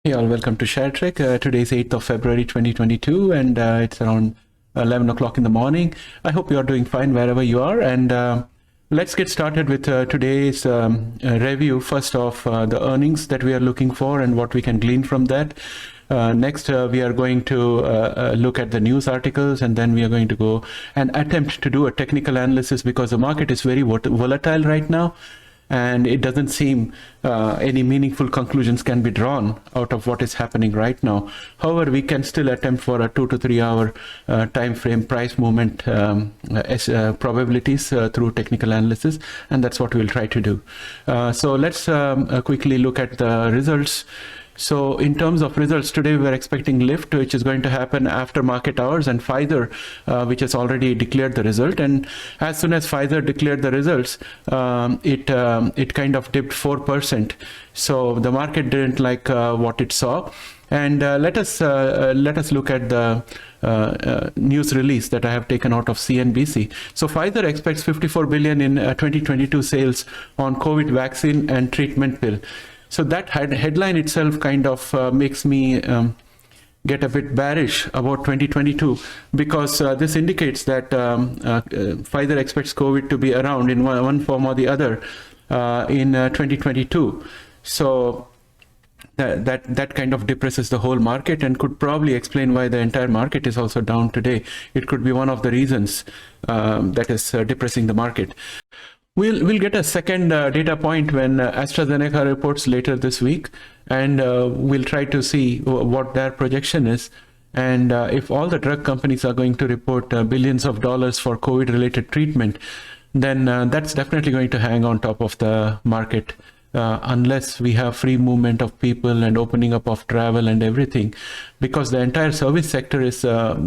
Hey all, welcome to ShareTreck. Today is 8th of February 2022 and it's around 11 o'clock in the morning. I hope you are doing fine wherever you are, and let's get started with today's review first of the earnings that we are looking for and what we can glean from that. Next, we are going to look at the news articles, and then we are going to go and attempt to do a technical analysis because the market is very volatile right now. And it doesn't seem any meaningful conclusions can be drawn out of what is happening right now. However, we can still attempt for a 2 to 3 hour time frame price movement probabilities through technical analysis, and that's what we'll try to do. So let's quickly look at the results. So in terms of results, today we were expecting lift, which is going to happen after market hours, and Pfizer, which has already declared the result. And as soon as Pfizer declared the results, it kind of dipped 4%. So the market didn't like what it saw. And let us look at the news release that I have taken out of CNBC. So Pfizer expects 54 billion in 2022 sales on COVID vaccine and treatment pill. So that headline itself kind of makes me get a bit bearish about 2022, because this indicates that Pfizer expects COVID to be around in one form or the other in 2022. So that kind of depresses the whole market and could probably explain why the entire market is also down today. It could be one of the reasons that is depressing the market. We'll get a second data point when AstraZeneca reports later this week, and we'll try to see what their projection is. And if all the drug companies are going to report billions of dollars for COVID-related treatment, then that's definitely going to hang on top of the market. Unless we have free movement of people and opening up of travel and everything, because the entire service sector is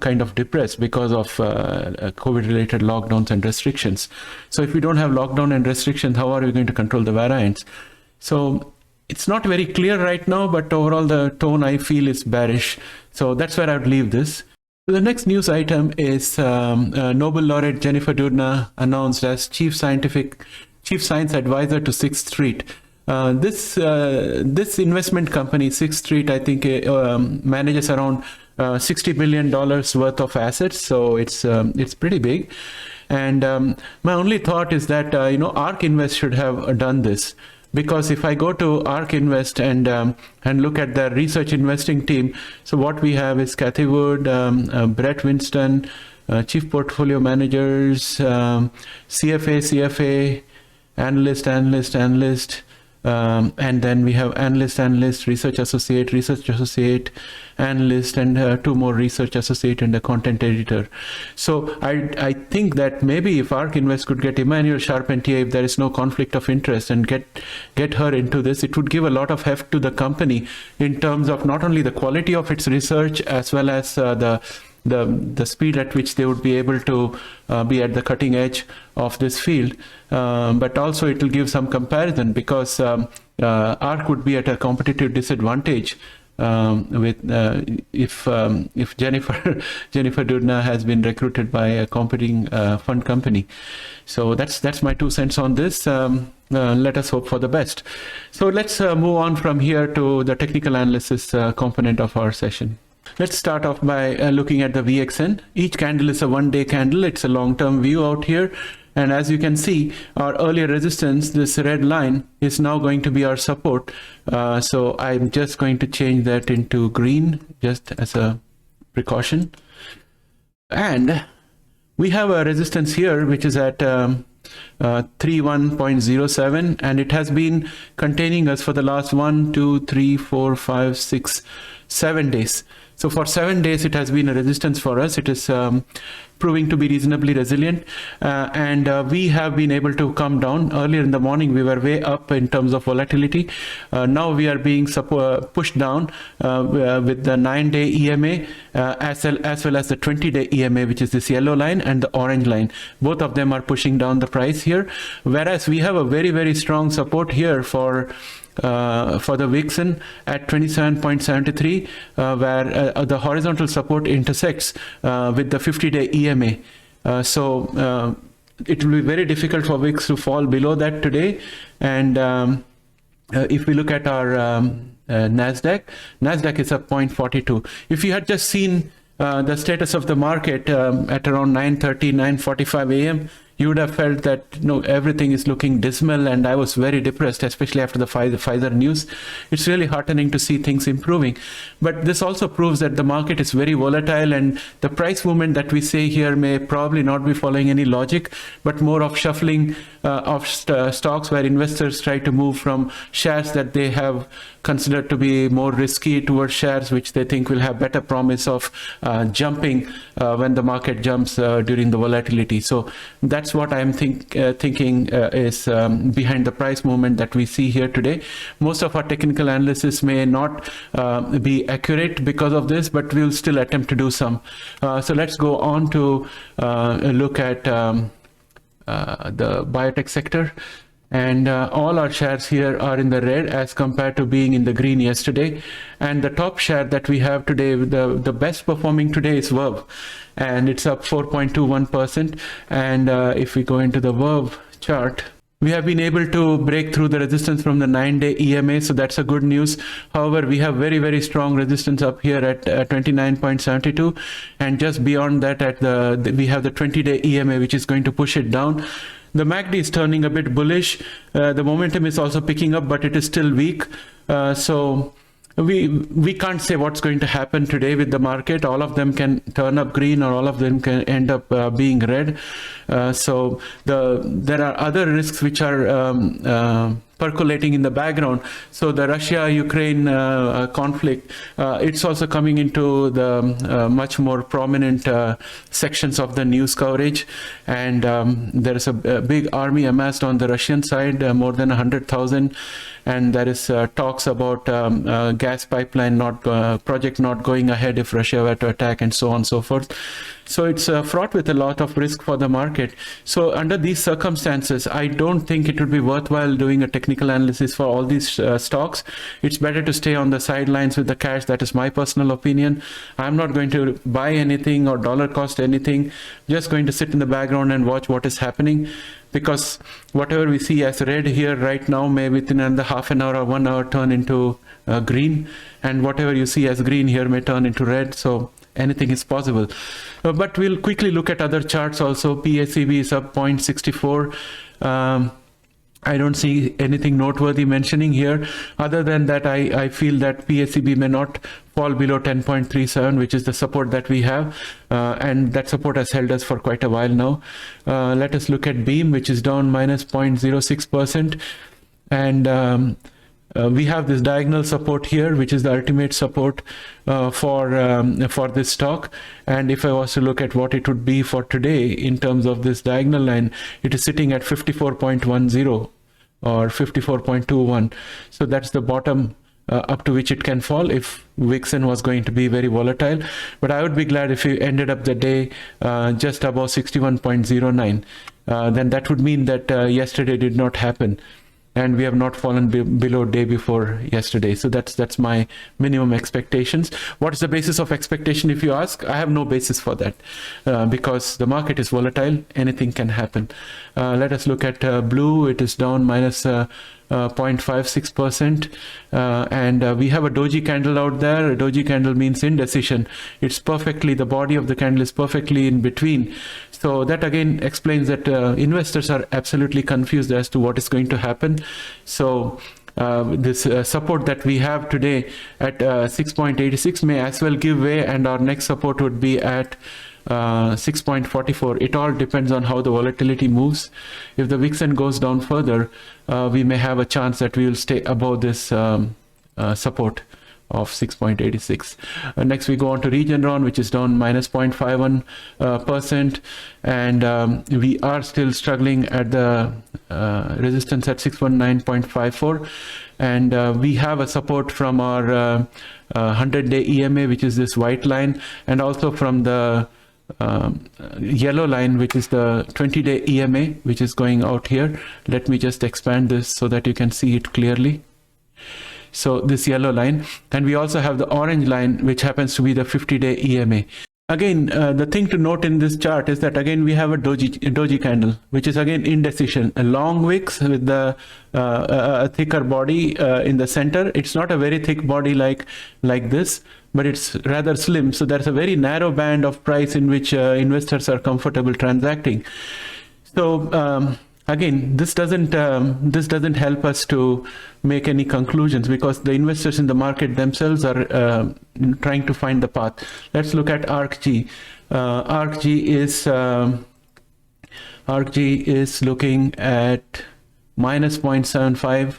kind of depressed because of COVID-related lockdowns and restrictions. So if we don't have lockdown and restrictions, how are we going to control the variants? So it's not very clear right now, but overall the tone I feel is bearish. So that's where I would leave this. The next news item is Nobel laureate Jennifer Doudna announced as Chief Science Advisor to Sixth Street. This investment company, Sixth Street, I think manages around $60 billion worth of assets, so it's pretty big. And my only thought is that ARK Invest should have done this, because if I go to ARK Invest and look at the research investing team, so what we have is Cathy Wood, Brett Winston, Chief Portfolio Managers, CFA, analyst, and then we have analyst, research associate, analyst, and two more research associate and a content editor. So I think that maybe if ARK Invest could get Emmanuel Charpentier, if there is no conflict of interest, and get her into this, it would give a lot of heft to the company in terms of not only the quality of its research as well as the speed at which they would be able to be at the cutting edge of this field, but also it will give some comparison, because ARK would be at a competitive disadvantage with if Jennifer Doudna has been recruited by a competing fund company. So that's my 2 cents on this. Let us hope for the best. So let's move on from here to the technical analysis component of our session. Let's start off by looking at the VXN. Each candle is a one-day candle. It's a long-term view out here. And as you can see, our earlier resistance, this red line, is now going to be our support. So I'm just going to change that into green, just as a precaution. And we have a resistance here, which is at 31.07, and it has been containing us for the last 1, 2, 3, 4, 5, 6, 7 days. So for 7 days, it has been a resistance for us. It is proving to be reasonably resilient, and we have been able to come down. Earlier in the morning, we were way up in terms of volatility. Now we are being pushed down with the 9-day EMA as well as the 20-day EMA, which is this yellow line and the orange line. Both of them are pushing down the price here, whereas we have a very, very strong support here for the VIXN at 27.73, where the horizontal support intersects with the 50-day EMA. So it will be very difficult for VIX to fall below that today. And if we look at our Nasdaq. Nasdaq is up 0.42. If you had just seen the status of the market at around 9:30, 9:45 a.m., you would have felt that everything is looking dismal, and I was very depressed, especially after the Pfizer news. It's really heartening to see things improving, but this also proves that the market is very volatile, and the price movement that we see here may probably not be following any logic, but more of shuffling of stocks where investors try to move from shares that they have considered to be more risky towards shares which they think will have better promise of jumping when the market jumps during the volatility. So that's what I'm thinking is behind the price movement that we see here today. Most of our technical analysis may not be accurate because of this, but we'll still attempt to do some. So let's go on to look at the biotech sector. And all our shares here are in the red as compared to being in the green yesterday. And the top share that we have today, the best performing today is Verve, and it's up 4.21%. And if we go into the Verve chart, we have been able to break through the resistance from the 9-day EMA, so that's a good news. However, we have very, very strong resistance up here at 29.72, and just beyond that we have the 20-day EMA, which is going to push it down. The MACD is turning a bit bullish. The momentum is also picking up, but it is still weak. So we can't say what's going to happen today with the market. All of them can turn up green, or all of them can end up being red. So there are other risks which are percolating in the background. So the Russia-Ukraine conflict, it's also coming into the much more prominent sections of the news coverage. And there is a big army amassed on the Russian side, more than 100,000. And there is talks about gas pipeline project not going ahead if Russia were to attack, and so on and so forth. So it's fraught with a lot of risk for the market. So under these circumstances, I don't think it would be worthwhile doing a technical analysis for all these stocks. It's better to stay on the sidelines with the cash. That is my personal opinion. I'm not going to buy anything or dollar cost anything, just going to sit in the background and watch what is happening. Because whatever we see as red here right now may within another half an hour or 1 hour turn into green, and whatever you see as green here may turn into red. So anything is possible. But we'll quickly look at other charts also. PACB is up 0.64. I don't see anything noteworthy mentioning here. Other than that, I feel that PACB may not fall below 10.37, which is the support that we have. And that support has held us for quite a while now. Let us look at Beam, which is down minus 0.06%. And we have this diagonal support here, which is the ultimate support for this stock. And if I was to look at what it would be for today in terms of this diagonal line, it is sitting at 54.10 or 54.21. So that's the bottom up to which it can fall if Vixen was going to be very volatile. But I would be glad if you ended up the day just above 61.09. Then that would mean that yesterday did not happen, and we have not fallen below day before yesterday. So that's my minimum expectations. What is the basis of expectation, if you ask? I have no basis for that because the market is volatile. Anything can happen. Let us look at blue. It is down minus 0.56%. And we have a doji candle out there. A doji candle means indecision. It's perfectly, the body of the candle is perfectly in between. So that again explains that investors are absolutely confused as to what is going to happen. So this support that we have today at 6.86 may as well give way, and our next support would be at 6.44. It all depends on how the volatility moves. If the Vixen goes down further, we may have a chance that we will stay above this support of 6.86. Next we go on to Regeneron, which is down minus 0.51%, and we are still struggling at the resistance at 619.54, and we have a support from our 100-day EMA, which is this white line, and also from the yellow line, which is the 20-day EMA, which is going out here. Let me just expand this so that you can see it clearly. So this yellow line, and we also have the orange line, which happens to be the 50-day EMA. Again, the thing to note in this chart is that again we have a doji candle, which is again indecision, a long wicks with the a thicker body in the center. It's not a very thick body like this, but it's rather slim. So there's a very narrow band of price in which investors are comfortable transacting. So again, this doesn't help us to make any conclusions, because the investors in the market themselves are trying to find the path. Let's look at ARCG. ARCG is looking at minus 0.75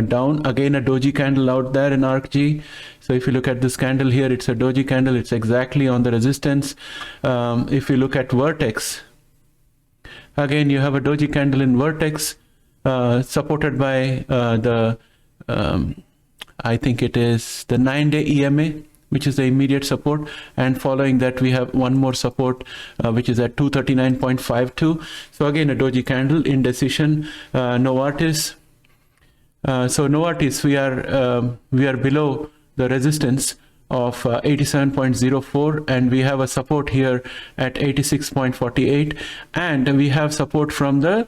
down. Again, a doji candle out there in ARCG. So if you look at this candle here, it's a doji candle. It's exactly on the resistance. If you look at Vertex, again, you have a doji candle in Vertex, supported by I think it is the 9-day EMA, which is the immediate support. And following that, we have one more support, which is at 239.52. So again, a doji candle, indecision. Novartis. So Novartis, we are below the resistance of 87.04, and we have a support here at 86.48, and we have support from the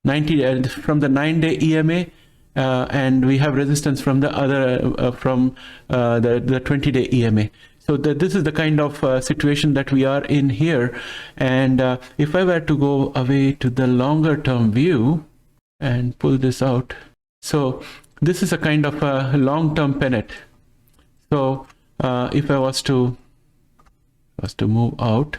9-day EMA, and we have resistance from the other the 20-day EMA. So this is the kind of situation that we are in here. And if I were to go away to the longer term view and pull this out, so this is a kind of a long-term pennant. So if I was to move out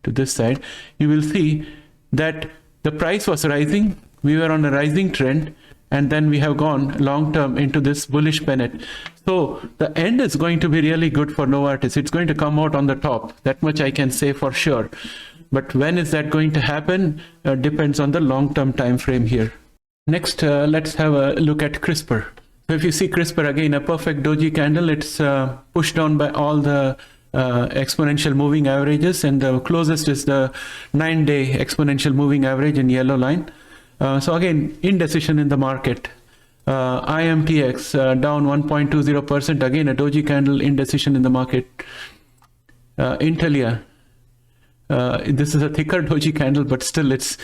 to this side, you will see that the price was rising. We were on a rising trend, and then we have gone long-term into this bullish pennant. So the end is going to be really good for Novartis. It's going to come out on the top. That much I can say for sure. But when is that going to happen? Depends on the long-term time frame here. Next, let's have a look at CRISPR. So if you see CRISPR, again, a perfect doji candle. It's pushed down by all the exponential moving averages, and the closest is the 9-day exponential moving average in yellow line. So again, indecision in the market. IMTX down 1.20%. Again, a doji candle, indecision in the market. Intelia. This is a thicker doji candle, but still it's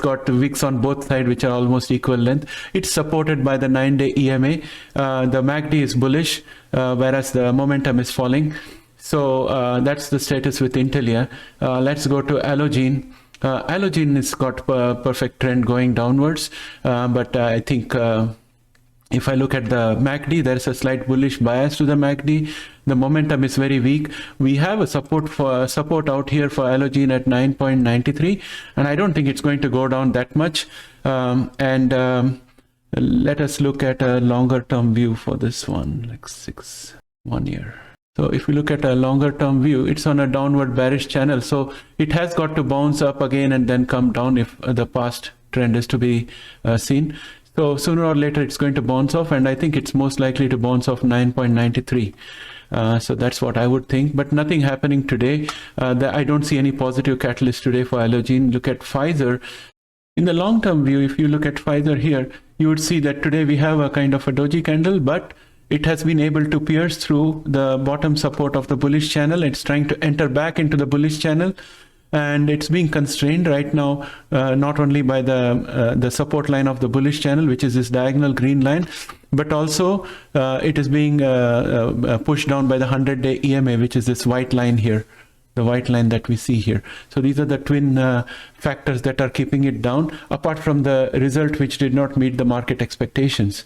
got wicks on both sides, which are almost equal length. It's supported by the 9-day EMA. The MACD is bullish, whereas the momentum is falling. So that's the status with Intelia. Let's go to Allogene. Allogene has got a perfect trend going downwards, but I think if I look at the MACD, there's a slight bullish bias to the MACD. The momentum is very weak. We have a support out here for Allogene at 9.93, and I don't think it's going to go down that much. Let us look at a longer term view for this one, like 1 year. So if we look at a longer term view, it's on a downward bearish channel. So it has got to bounce up again and then come down if the past trend is to be seen. So sooner or later, it's going to bounce off, and I think it's most likely to bounce off 9.93. So that's what I would think, but nothing happening today. I don't see any positive catalyst today for Allogene. Look at Pfizer. In the long-term view, if you look at Pfizer here, you would see that today we have a kind of a doji candle, but it has been able to pierce through the bottom support of the bullish channel. It's trying to enter back into the bullish channel, and it's being constrained right now, not only by the support line of the bullish channel, which is this diagonal green line, but also it is being pushed down by the 100-day EMA, which is this white line here, the white line that we see here. So these are the twin factors that are keeping it down, apart from the result which did not meet the market expectations.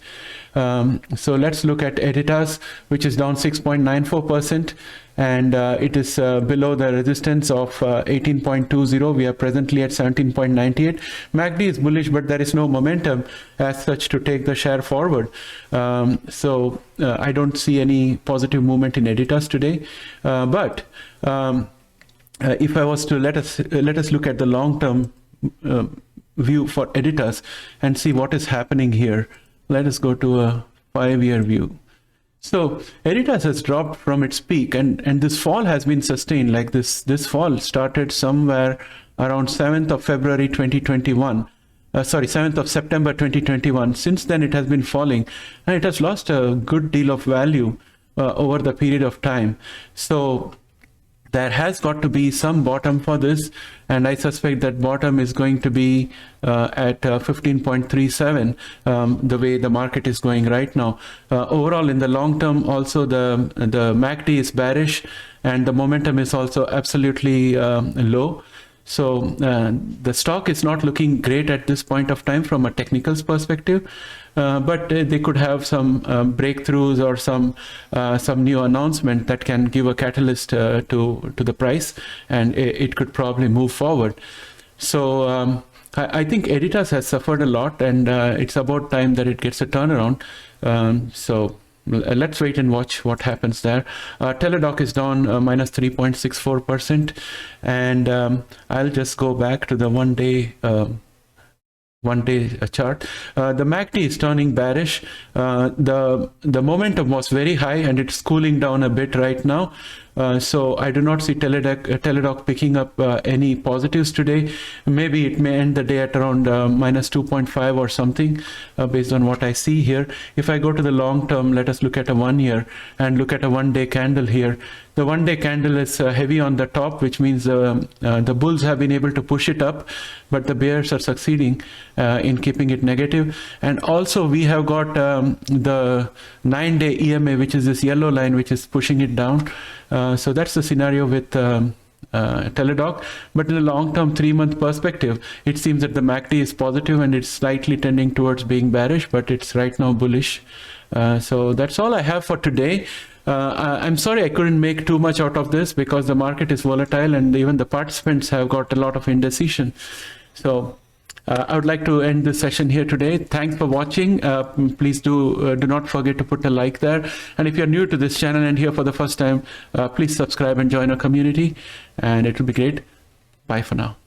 So let's look at Editas, which is down 6.94%, and it is below the resistance of 18.20. We are presently at 17.98. MACD is bullish, but there is no momentum as such to take the share forward. So I don't see any positive movement in Editas today. But if I was to let us look at the long-term view for Editas and see what is happening here. Let us go to a 5-year view. So Editas has dropped from its peak, and this fall has been sustained. Like this fall started somewhere around 7th of February 2021. 7th of September 2021. Since then, it has been falling, and it has lost a good deal of value. over the period of time. So there has got to be some bottom for this, and I suspect that bottom is going to be at 15.37, the way the market is going right now. Overall, in the long term, also the MACD is bearish, and the momentum is also absolutely low. So the stock is not looking great at this point of time from a technicals perspective, but they could have some breakthroughs or some new announcement that can give a catalyst to the price, and it could probably move forward. So I think Editas has suffered a lot, and it's about time that it gets a turnaround. So let's wait and watch what happens there. Teladoc is down minus 3.64%, and I'll just go back to the one-day chart. The MACD is turning bearish. The momentum was very high, and it's cooling down a bit right now. So I do not see Teladoc picking up any positives today. Maybe it may end the day at around minus 2.5 or something, based on what I see here. If I go to the long term, let us look at a 1 year and look at a one-day candle here. The one-day candle is heavy on the top, which means the bulls have been able to push it up, but the bears are succeeding in keeping it negative. And also we have got the 9-day EMA, which is this yellow line, which is pushing it down. So that's the scenario with Teladoc. But in a long-term 3-month perspective, it seems that the MACD is positive and it's slightly tending towards being bearish, but it's right now bullish. So that's all I have for today. I'm sorry I couldn't make too much out of this because the market is volatile and even the participants have got a lot of indecision. So I would like to end this session here today. Thanks for watching. Please do not forget to put a like there. And if you're new to this channel and here for the first time, please subscribe and join our community, and it will be great. Bye for now.